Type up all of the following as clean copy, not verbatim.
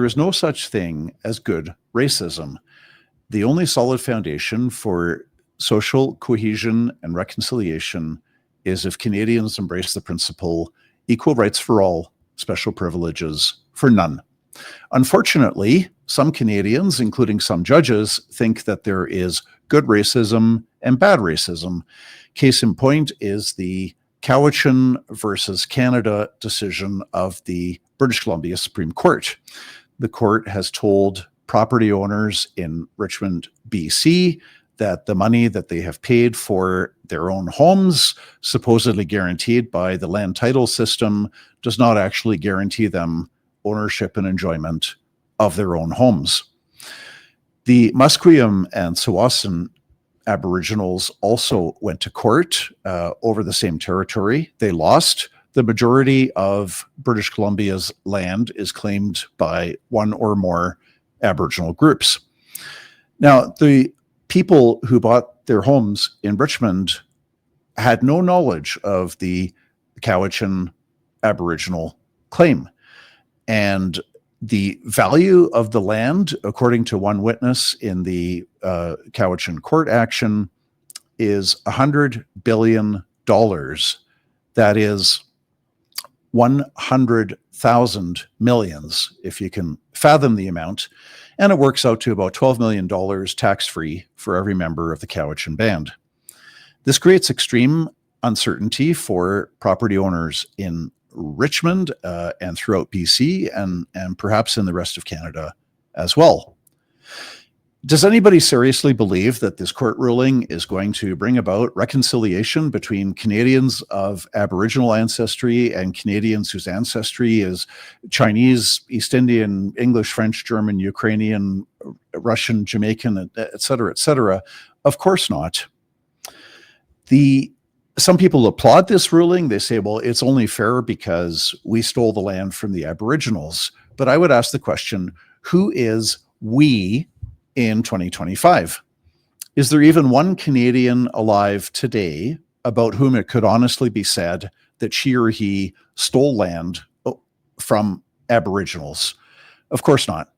There is no such thing as good racism. The only solid foundation for social cohesion and reconciliation is if Canadians embrace the principle equal rights for all, special privileges for none. Unfortunately, some Canadians, including some judges, think that there is good racism and bad racism. Case in point is the Cowichan versus Canada decision of the British Columbia Supreme Court. The court has told property owners in Richmond, BC, that the money that they have paid for their own homes, supposedly guaranteed by the land title system, does not actually guarantee them ownership and enjoyment of their own homes. The Musqueam and Tsawwassen Aboriginals also went to court over the same territory. They lost. The majority of British Columbia's land is claimed by one or more Aboriginal groups. Now, the people who bought their homes in Richmond had no knowledge of the Cowichan Aboriginal claim. And the value of the land, according to one witness in the Cowichan court action, is $100 billion. That is 100,000 millions, if you can fathom the amount. And it works out to about $12 million tax-free for every member of the Cowichan band. This creates extreme uncertainty for property owners in Richmond and throughout BC and perhaps in the rest of Canada as well. Does anybody seriously believe that this court ruling is going to bring about reconciliation between Canadians of Aboriginal ancestry and Canadians whose ancestry is Chinese, East Indian, English, French, German, Ukrainian, Russian, Jamaican, et cetera, et cetera? Of course not. Some people applaud this ruling. They say, well, it's only fair because we stole the land from the Aboriginals. But I would ask the question, who is we in 2025? Is there even one Canadian alive today about whom it could honestly be said that she or he stole land from Aboriginals? Of course not.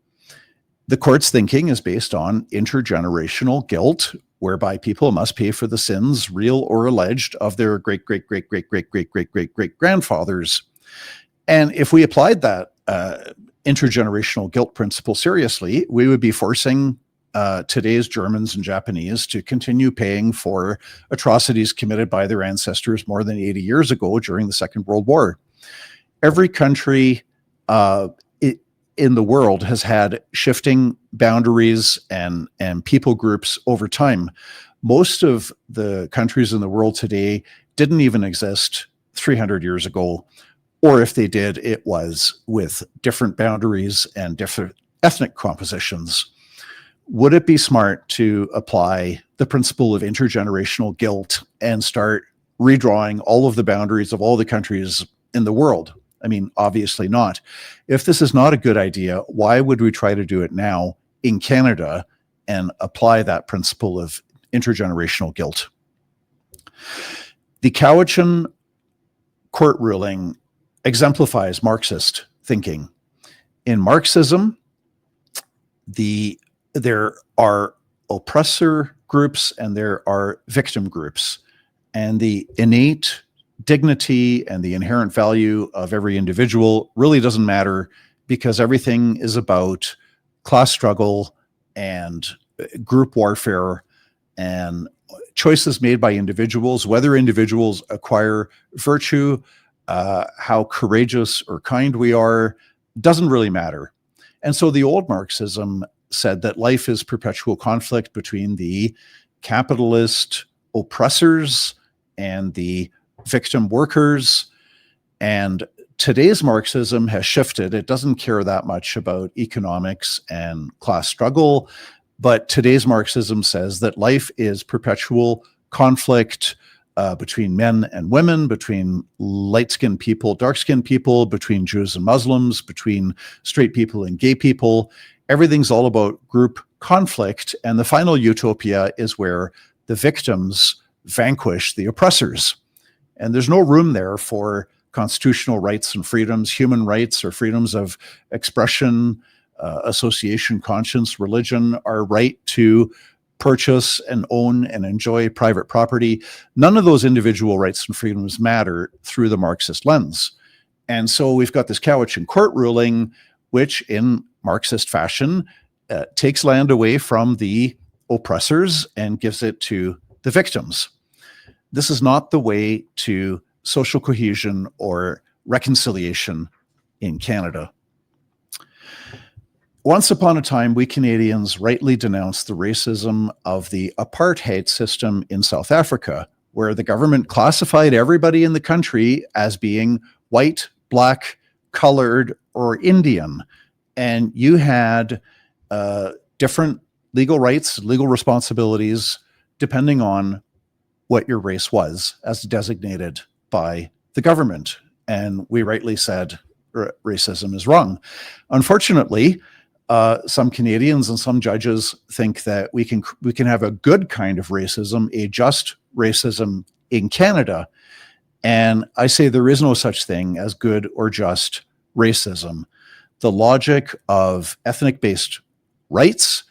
The court's thinking is based on intergenerational guilt, whereby people must pay for the sins, real or alleged, of their great-great-great-great-great-great-great-great-grandfathers. And if we applied that intergenerational guilt principle seriously, we would be forcing today's Germans and Japanese to continue paying for atrocities committed by their ancestors more than 80 years ago during the Second World War. Every country in the world has had shifting boundaries and people groups over time. Most of the countries in the world today didn't even exist 300 years ago, or if they did, it was with different boundaries and different ethnic compositions. Would it be smart to apply the principle of intergenerational guilt and start redrawing all of the boundaries of all the countries in the world? I mean, obviously not. If this is not a good idea, why would we try to do it now in Canada and apply that principle of intergenerational guilt? The Cowichan court ruling exemplifies Marxist thinking. In Marxism, there are oppressor groups and there are victim groups, and the innate dignity and the inherent value of every individual really doesn't matter, because everything is about class struggle and group warfare and choices made by individuals, whether individuals acquire virtue, how courageous or kind we are, doesn't really matter. And so the old Marxism said that life is perpetual conflict between the capitalist oppressors and the victim workers. And today's Marxism has shifted. It doesn't care that much about economics and class struggle, but today's Marxism says that life is perpetual conflict between men and women, between light-skinned people, dark-skinned people, between Jews and Muslims, between straight people and gay people. Everything's all about group conflict, and the final utopia is where the victims vanquish the oppressors. And there's no room there for constitutional rights and freedoms, human rights or freedoms of expression, association, conscience, religion, our right to purchase and own and enjoy private property. None of those individual rights and freedoms matter through the Marxist lens. And so we've got this Cowichan court ruling, which in Marxist fashion takes land away from the oppressors and gives it to the victims. This is not the way to social cohesion or reconciliation in Canada. Once upon a time, we Canadians rightly denounced the racism of the apartheid system in South Africa, where the government classified everybody in the country as being white, black, colored, or Indian. And you had different legal rights, legal responsibilities, depending on what your race was as designated by the government. And we rightly said racism is wrong. Unfortunately, some Canadians and some judges think that we can have a good kind of racism, a just racism in Canada. And I say there is no such thing as good or just racism. The logic of ethnic-based rights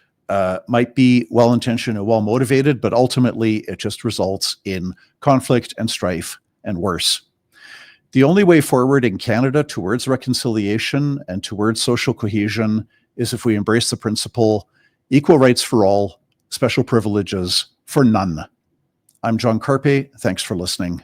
might be well-intentioned and well-motivated, but ultimately it just results in conflict and strife and worse. The only way forward in Canada towards reconciliation and towards social cohesion is if we embrace the principle, equal rights for all, special privileges for none. I'm John Carpay. Thanks for listening.